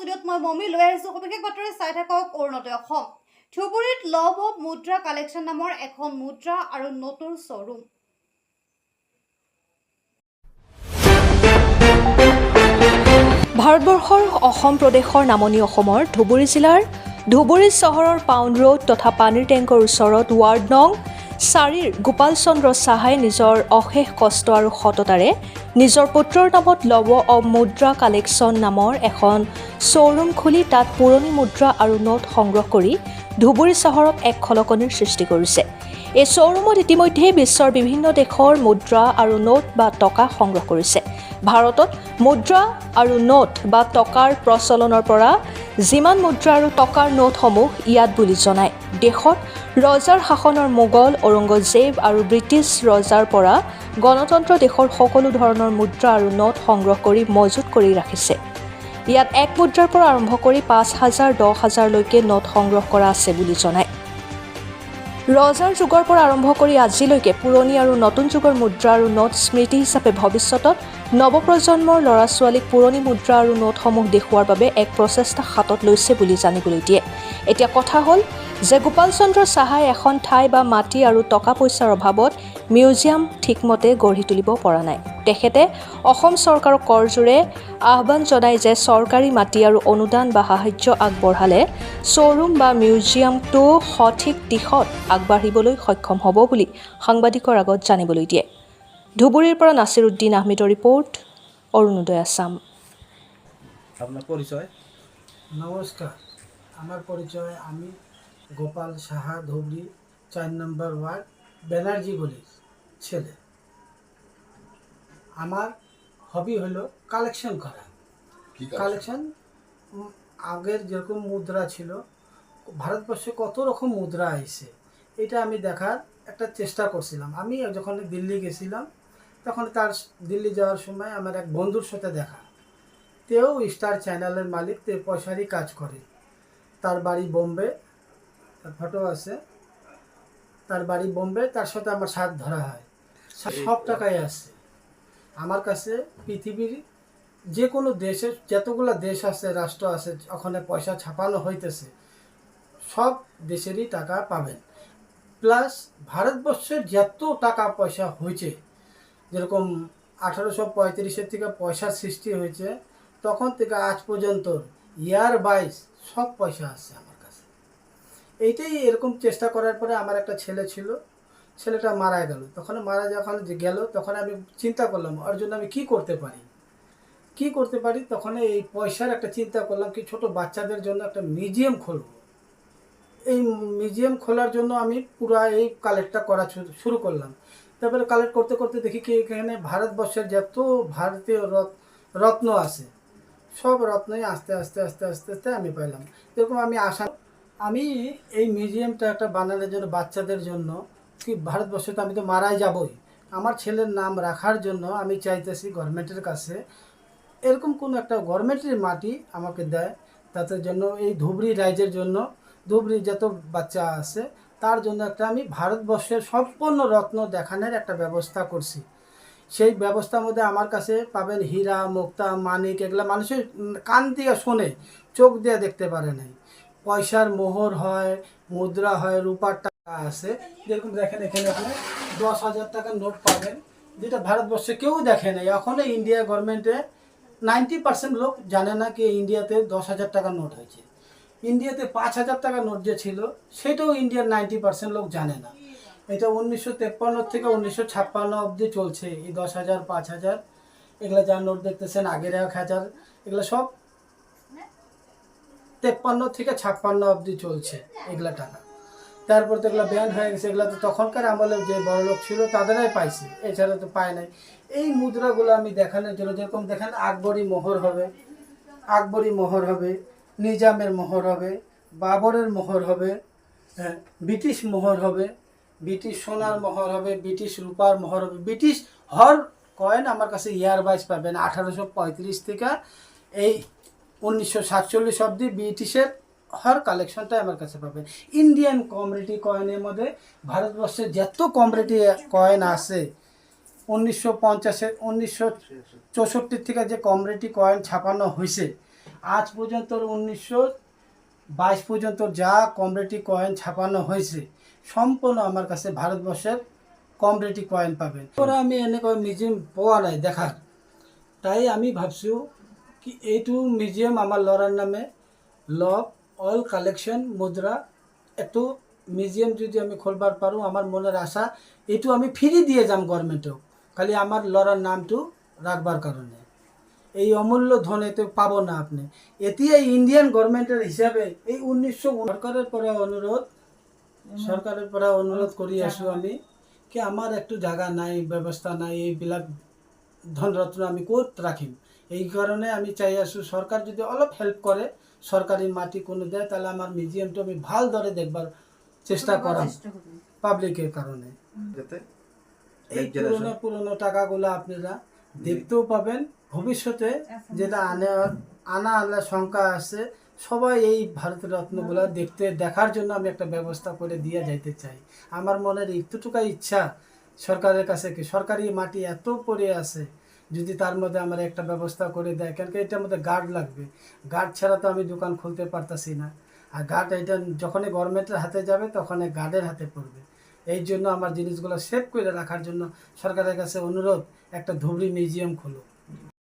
ষ্টুডিঅ'ত মই মমি লৈ আহিছোঁ সবিশেষ বাতৰি চাই থাকক অৰুণোদয় অসম। ধুবুৰীত লভ অফ মুদ্ৰা কালেকশ্যন নামৰ এখন মুদ্ৰা আৰু নতুন শ্ব'ৰুম। ভাৰতবৰ্ষৰ অসম প্ৰদেশৰ নামনি অসমৰ ধুবুৰী জিলাৰ ধুবুৰী চহৰৰ পাউণ্ড ৰোড তথা পানীৰ টেংকৰ ওচৰত ৱাৰ্ড নং 4ৰ গোপাল চন্দ্ৰ সাহাই নিজৰ অশেষ কষ্ট আৰু সততাৰে নিজৰ পুত্ৰৰ নামত লভ অফ মুদ্ৰা কালেকশ্যন নামৰ এখন শ্ব'ৰুম খুলি তাত পুৰণি মুদ্ৰা আৰু নোট সংগ্ৰহ কৰি ধুবুৰী চহৰত এক খলকনিৰ সৃষ্টি কৰিছে। এই শ্ব'ৰুমত ইতিমধ্যে বিশ্বৰ বিভিন্ন দেশৰ মুদ্ৰা আৰু নোট বা টকা সংগ্ৰহ কৰিছে। ভাৰতত মুদ্ৰা আৰু নোট বা টকাৰ প্ৰচলনৰ পৰা যিমান মুদ্ৰা আৰু টকাৰ নোটসমূহ ইয়াত বুলি জনায়। দেশত ৰজাৰ শাসনৰ মোগল, ঔৰংগজেব আৰু ব্ৰিটিছ ৰজাৰ পৰা গণতন্ত্ৰ দেশৰ সকলো ধৰণৰ মুদ্ৰা আৰু নোট সংগ্ৰহ কৰি মজুত কৰি ৰাখিছে। ইয়াত 1 মুদ্ৰাৰ পৰা আৰম্ভ কৰি 5,000, 10,000লৈকে নোট সংগ্ৰহ কৰা আছে বুলি জনায়। ৰজাৰ যুগৰ পৰা আৰম্ভ কৰি আজিলৈকে পুৰণি আৰু নতুন যুগৰ মুদ্ৰা আৰু নোট স্মৃতি হিচাপে ভৱিষ্যতত নৱপ্ৰজন্মৰ ল'ৰা ছোৱালীক পুৰণি মুদ্ৰা আৰু নোটসমূহ দেখুওৱাৰ বাবে এক প্ৰচেষ্টা হাতত লৈছে বুলি জানিবলৈ দিয়ে। এতিয়া কথা হ'ল যে গোপাল চন্দ্ৰ সাহাই এখন ঠাই বা মাটি আৰু টকা পইচাৰ অভাৱত মিউজিয়াম ঠিকমতে গঢ়ি তুলিব পৰা নাই। তেখেতে অসম চৰকাৰক কৰজোৰে আহ্বান জনায় যে চৰকাৰী মাটি আৰু অনুদান বা সাহায্য আগবঢ়ালে শ্ব'ৰুম বা মিউজিয়ামটো সঠিক দিশত আগবাঢ়িবলৈ সক্ষম হ'ব বুলি সাংবাদিকৰ আগত জানিবলৈ দিয়ে। ধুবুৰীৰ পৰা নাছিৰুদ্দিন আহমেদৰ ৰিপৰ্ট, অৰুণোদয় আসাম। আপনার পরিচয়? নমস্কার, আমার পরিচয় আমি গোপাল সাহা, ধুবড়ি 4 নম্বর ওয়ার্ড, ব্যানার্জি গলির ছেলে। আমার হবি হলো কালেকশন করা। কালেকশন আগের যেরকম মুদ্রা ছিল, ভারতবর্ষে কত রকম মুদ্রা আইছে এটা আমি দেখার একটা চেষ্টা করছিলাম। আমি যখন দিল্লি গেছিলাম তখন তার দিল্লি যাওয়ার সময় আমার এক বন্ধুর সাথে দেখা, তেও স্টার চ্যানেলের মালিক, তে পয়সারই কাজ করে। তার বাড়ি বোম্বে, তার ফটো আছে, তার বাড়ি বোম্বে, তার সাথে আমার সাথ ধরা হয়। সব টাকায় আছে আমার কাছে। পৃথিবীর যে কোনো দেশের যতগুলো দেশ আছে, রাষ্ট্র আছে, ওখানে পয়সা ছাপানো হইতেছে, সব দেশেরই টাকা পাবেন। প্লাস ভারতবর্ষের যত টাকা পয়সা হয়েছে, যেরকম 1835 থেকে পয়সার সৃষ্টি হয়েছে, তখন থেকে আজ পর্যন্ত ইয়ার বাইস সব পয়সা আসছে আমার কাছে। এইটাই এরকম চেষ্টা করার পরে আমার একটা ছেলে ছিল, ছেলেটা মারা গেল। তখন মারা যখন গেল তখন আমি চিন্তা করলাম ওর জন্য আমি কী করতে পারি। তখন এই পয়সার একটা চিন্তা করলাম কি ছোট বাচ্চাদের জন্য একটা মিউজিয়াম খুলব। এই মিউজিয়াম খোলার জন্য আমি পুরো এই কালেক্টটা করা শুরু করলাম। তারপরে কালেক্ট করতে করতে দেখি কি এখানে ভারতবর্ষের যত ভারতীয় রত্ন আছে, সব রত্নই আস্তে আস্তে আমি পাইলাম। এরকম আমি এই মিউজিয়ামটা একটা বানানোর জন্য বাচ্চাদের জন্য কি, ভারতবর্ষে তো আমি তো মারাই যাবই, আমার ছেলের নাম রাখার জন্য আমি চাইতেছি গভর্নমেন্টের কাছে এরকম কোনো একটা গভর্নমেন্টের মাটি আমাকে দেয়, তাদের জন্য এই ধুবড়ি রাজ্যের জন্য, ধুবড়ি যত বাচ্চা আছে তার জন্য একটা আমি ভারতবর্ষের সম্পূর্ণ রত্ন দেখানোর একটা ব্যবস্থা করছি। সেই ব্যবস্থার মধ্যে আমার কাছে পাবেন হীরা, মুক্তা, মানিক, এগুলো মানুষের কান দিয়ে শোনে, চোখ দিয়ে দেখতে পারে নাই। পয়সার মোহর হয়, মুদ্রা হয়, রূপার টাকা আছে। যেরকম দেখেন এখানে আপনি 10,000 টাকার নোট পাবেন, যেটা ভারতবর্ষে কেউ দেখে নাই। এখনও ইন্ডিয়া গভর্নমেন্টে 90% লোক জানে না কি ইন্ডিয়াতে 10,000 টাকার নোট হয়েছে। ইন্ডিয়াতে 5,000 টাকার নোট যে ছিল সেটাও ইন্ডিয়ার 90% লোক জানে না। এটা 1953 থেকে 1956 অবধি চলছে। এই 10,000, 5,000 এগুলো যার নোট দেখতেছেন, আগের 1,000, এগুলো সব 53 থেকে 56 অবধি চলছে এগুলা টাকা। তারপর তো এগুলো ব্যান্ড হয়ে গেছে। এগুলো তো তখনকার আমলে যে বড় লোক ছিল তাদেরাই পাইছে, এছাড়া তো পায় নাই। এই মুদ্রাগুলো আমি দেখানোর জন্য, যেরকম দেখেন আকবরী মোহর হবে, নিজামের মোহর হবে, বাবরের মোহর হবে, ব্রিটিশ মোহর হবে, ব্রিটিশ সোনার মোহর হবে, ব্রিটিশ রূপার মোহর হবে। ব্রিটিশ হর কয়েন আমার কাছে ইয়ার বাইস পাবেন। 1835 থেকে এই 1947 অবধি ব্রিটিশের হর কালেকশনটাই আমার কাছে পাবেন। ইন্ডিয়ান কমিউনিটি কয়েনের মধ্যে ভারতবর্ষের যত কমিউনিটি কয়েন আছে, 1964 থেকে যে কমিউনিটি কয়েন ছাপানো হয়েছে, আজ পর্যন্ত 1922 পর্যন্ত যা কমরেডি কয়েন ছাপানো হয়েছে সম্পূর্ণ আমার কাছে ভারতবর্ষের কমরেডি কয়েন পাবেন। পরে আমি এনেকুৱা মিউজিয়াম পোৱা নাই দেখার, তাই আমি ভাবছো কি এইটো মিউজিয়াম আমার ল'ৰাৰ নামে লভ অল কালেকশন মুদ্রা একটু মিউজিয়াম যদি আমি খুলবার পারো, আমার মনের আশা এইটো আমি ফ্রি দিয়ে যাম গভর্নমেন্টক, খালি আমার ল'ৰাৰ নামটো রাখবার কারণে। এই অমূল্য ধন এতে পাবো না আপনি। এতিয়া ইন্ডিয়ান গভর্নমেন্টের হিসাবে এই 1900 সরকারের পৰা অনুরোধ কৰি আছো আমি কি আমার একটু জায়গা নাই, ব্যবস্থা নাই, এইবিলাক ধনরত্ন আমি ক'ত রাখিম। এই কারণে আমি চাই আছো সরকার যদি অলপ হেল্প করে, সরকারি মাটি কোনো দেয়, তাহলে আমার মিউজিয়ামটা আমি ভাল দরে দেখবার চেষ্টা করাম পাবলিকের কারণে। যাতে এই পুরনো পুরনো টাকাগুলো আপনারা দেখতেও পাবেন, ভবিষ্যতে যেটা আনা সংখ্যা আছে সবাই এই ভারত রত্নগুলো দেখার জন্য আমি একটা ব্যবস্থা করে দিয়ে যাইতে চাই। আমার মনের একটুটুকাই ইচ্ছা সরকারের কাছে কি সরকারি মাটি এত পড়ে আছে, যদি তার মধ্যে আমার একটা ব্যবস্থা করে দেয়, কেন কি এটার মধ্যে গার্ড লাগবে, গার্ড ছাড়া তো আমি দোকান খুলতে পারতাছি না। আর গার্ড এটা যখনই গভর্নমেন্টের হাতে যাবে তখন গার্ডের হাতে পড়বে। এই জন্য আমার জিনিসগুলো সেভ করে রাখার জন্য সরকারের কাছে অনুরোধ, একটা ধুবড়ি মিউজিয়াম খুলো।